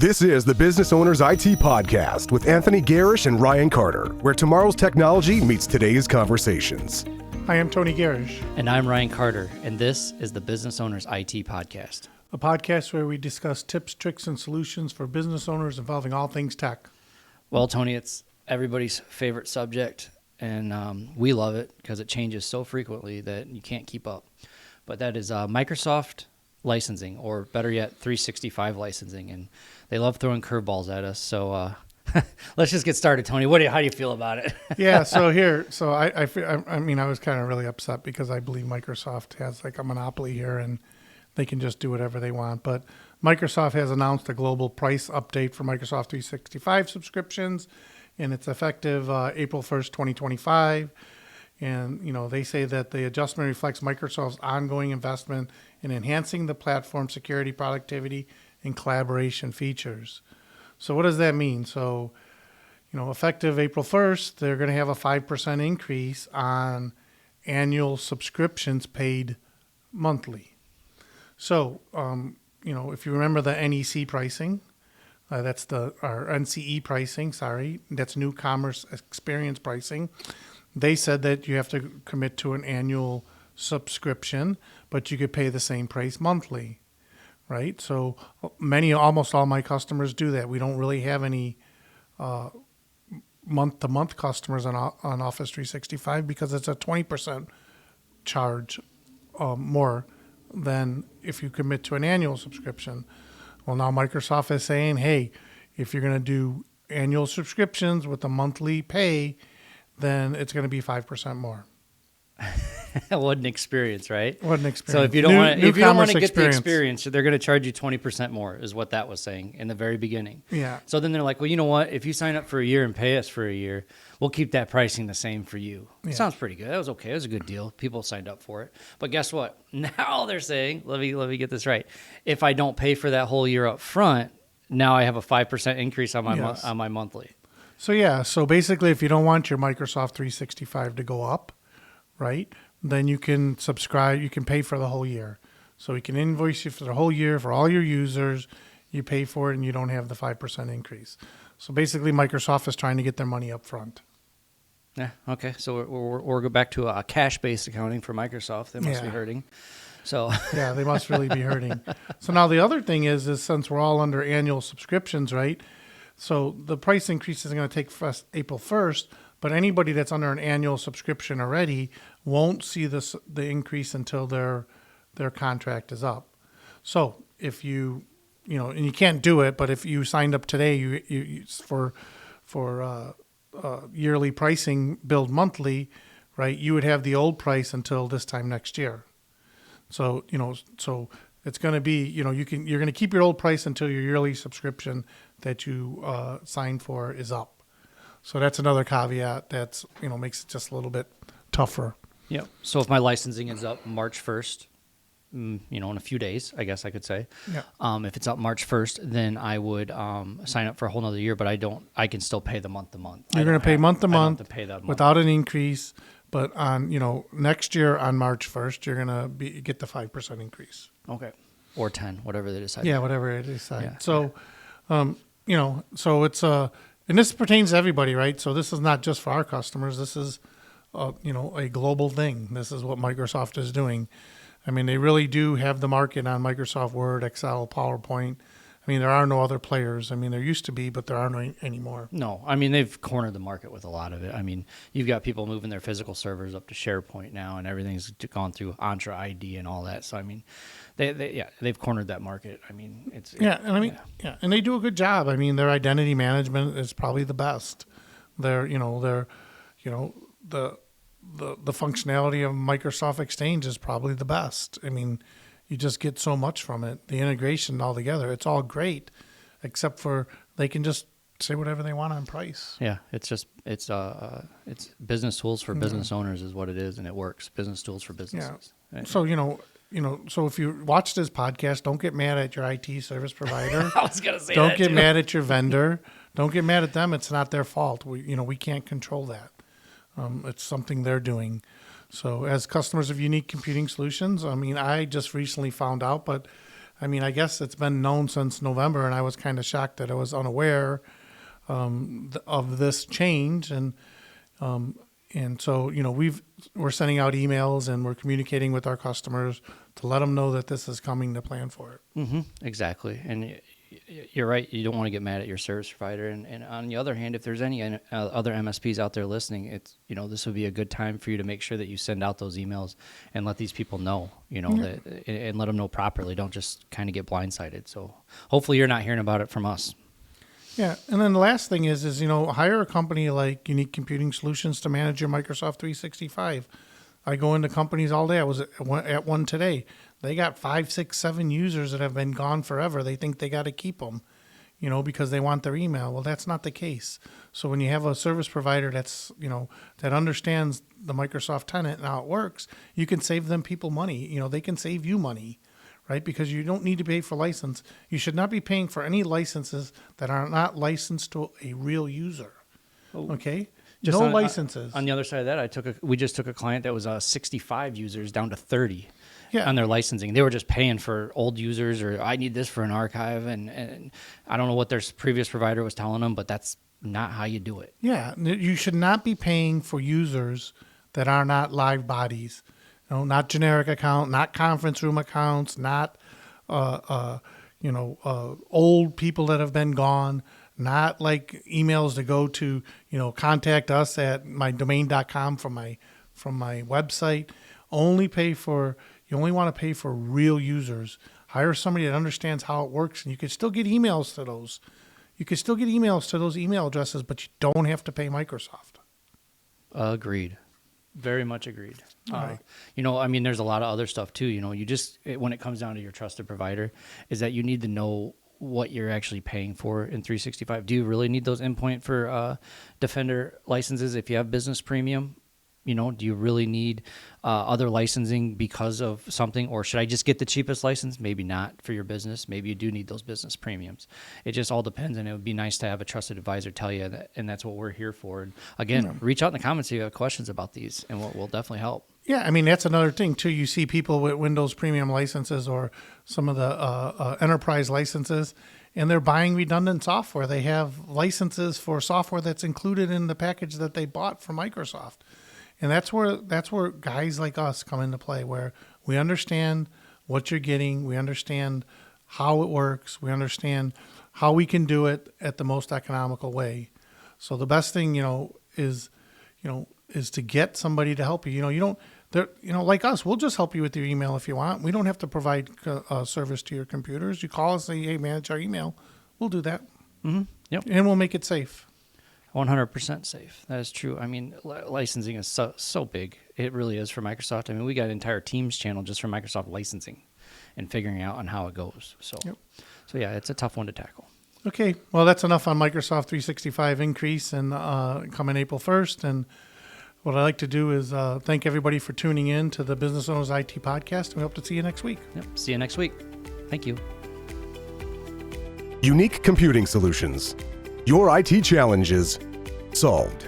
This is the Business Owners IT Podcast with Anthony Gerasch and Ryan Carter, where tomorrow's technology meets today's conversations. Hi, I'm Tony Gerasch. And I'm Ryan Carter, and this is the Business Owners IT Podcast. A podcast where we discuss tips, tricks, and solutions for business owners involving all things tech. Well, Tony, it's everybody's favorite subject, and we love it because it changes so frequently that you can't keep up. But that is Microsoft licensing, or better yet, 365 licensing, and they love throwing curveballs at us. So let's just get started, Tony. How do you feel about it? Yeah, I mean, I was kind of really upset because I believe Microsoft has like a monopoly here and they can just do whatever they want. But Microsoft has announced a global price update for Microsoft 365 subscriptions, and it's effective April 1st, 2025. And, they say that the adjustment reflects Microsoft's ongoing investment in enhancing the platform security, productivity, and collaboration features. So what does that mean? So, effective April 1st, they're going to have a 5% increase on annual subscriptions paid monthly. So, if you remember the NEC pricing, that's our NCE pricing, that's New Commerce Experience pricing. They said that you have to commit to an annual subscription, but you could pay the same price monthly, right? So almost all my customers do that. We don't really have any month-to-month customers on Office 365 because it's a 20% charge more than if you commit to an annual subscription. Well, now Microsoft is saying, hey, if you're going to do annual subscriptions with a monthly pay, then it's going to be 5% more. What an experience, right? What an experience. So if you don't want to get the experience, they're going to charge you 20% more, is what that was saying in the very beginning. Yeah. So then they're like, well, you know what? If you sign up for a year and pay us for a year, we'll keep that pricing the same for you. Yeah. Sounds pretty good. That was okay. It was a good deal. People signed up for it. But guess what? Now they're saying, let me get this right. If I don't pay for that whole year up front, now I have a 5% increase on my monthly. So basically, if you don't want your Microsoft 365 to go up, right, then you can subscribe, you can pay for the whole year. So we can invoice you for the whole year for all your users, you pay for it, and you don't have the 5% increase. So basically, Microsoft is trying to get their money up front. Yeah, okay. So we're go back to a cash-based accounting for Microsoft. They must be hurting. So yeah, they must really be hurting. So now the other thing is since we're all under annual subscriptions, right, so the price increase is going to take April 1st, but anybody that's under an annual subscription already won't see the increase until their contract is up. So if you and you can't do it, but if you signed up today, you for yearly pricing billed monthly, right, you would have the old price until this time next year. So so it's going to be you're going to keep your old price until your yearly subscription that you signed for is up. So that's another caveat that's makes it just a little bit tougher. Yeah. So if my licensing is up March 1st, in a few days, I guess I could say. Yeah. If it's up March 1st, then I would sign up for a whole nother year, but I can still pay the month to month. You're going to pay month to month without without an increase, but on next year on March 1st, you're going to get the 5% increase. Okay. Or 10, whatever they decide. Yeah, whatever they decide. Yeah. So, so it's and this pertains to everybody, right? So this is not just for our customers. This is, a global thing. This is what Microsoft is doing. I mean, they really do have the market on Microsoft Word, Excel, PowerPoint. I mean, there are no other players. I mean, there used to be, but there aren't anymore. No, I mean, they've cornered the market with a lot of it. I mean, you've got people moving their physical servers up to SharePoint now, and everything's gone through Entra ID and all that. So, I mean, they've cornered that market. I mean, and they do a good job. I mean, their identity management is probably the best. The functionality of Microsoft Exchange is probably the best. I mean, you just get so much from it. The integration all together, it's all great, except for they can just say whatever they want on price. Yeah, it's business tools for business owners is what it is, and it works. Business tools for businesses. Yeah. So so if you watch this podcast, don't get mad at your IT service provider. I was gonna say don't get mad at your vendor. Don't get mad at them. It's not their fault. We can't control that. It's something they're doing. So as customers of Unique Computing Solutions, I mean, I just recently found out, but I mean, I guess it's been known since November, and I was kind of shocked that I was unaware of this change. And so, we're sending out emails and we're communicating with our customers to let them know that this is coming to plan for it. Mm-hmm. Exactly. And you're right. You don't want to get mad at your service provider. And on the other hand, if there's any other MSPs out there listening, it's, this would be a good time for you to make sure that you send out those emails and let these people know, that, and let them know properly. Don't just kind of get blindsided. So hopefully you're not hearing about it from us. Yeah, and then the last thing is hire a company like Unique Computing Solutions to manage your Microsoft 365. I go into companies all day. I was at one today. They got 5, 6, 7 users that have been gone forever. They think they got to keep them, because they want their email. Well, that's not the case. So when you have a service provider that's, that understands the Microsoft tenant and how it works, you can save them people money. They can save you money. Right? Because you don't need to pay for license. You should not be paying for any licenses that are not licensed to a real user. Okay? Just no licenses. On the other side of that, we just took a client that was 65 users down to 30 Yeah. on their licensing. They were just paying for old users, or I need this for an archive. And I don't know what their previous provider was telling them, but that's not how you do it. Yeah. You should not be paying for users that are not live bodies. Not generic account, not conference room accounts, not old people that have been gone, not like emails to go to, contact us at mydomain.com from my website. You only want to pay for real users. Hire somebody that understands how it works, and you can still get emails to those. You can still get emails to those email addresses, but you don't have to pay Microsoft. Agreed. Very much agreed. All right. There's a lot of other stuff too. When it comes down to your trusted provider, is that you need to know what you're actually paying for in 365. Do you really need those endpoint for Defender licenses if you have business premium? Do you really need other licensing because of something, or should I just get the cheapest license? Maybe not for your business. Maybe you do need those business premiums. It just all depends, and it would be nice to have a trusted advisor tell you that, and that's what we're here for. And again, reach out in the comments if you have questions about these, and we'll definitely help. Yeah, that's another thing too. You see people with Windows premium licenses or some of the enterprise licenses, and they're buying redundant software. They have licenses for software that's included in the package that they bought from Microsoft. And that's where guys like us come into play, where we understand what you're getting, we understand how it works, we understand how we can do it at the most economical way. So the best thing, is to get somebody to help you. Like us, we'll just help you with your email if you want. We don't have to provide service to your computers. You call us and say, hey, manage our email. We'll do that. Mm-hmm. Yep. And we'll make it safe. 100% safe. That is true. Licensing is so big. It really is for Microsoft. We got an entire Teams channel just for Microsoft licensing and figuring out on how it goes. So yeah, it's a tough one to tackle. Okay. Well, that's enough on Microsoft 365 increase and coming April 1st. And what I'd like to do is thank everybody for tuning in to the Business Owners IT podcast. We hope to see you next week. Yep. See you next week. Thank you. Unique Computing Solutions. Your IT challenges solved.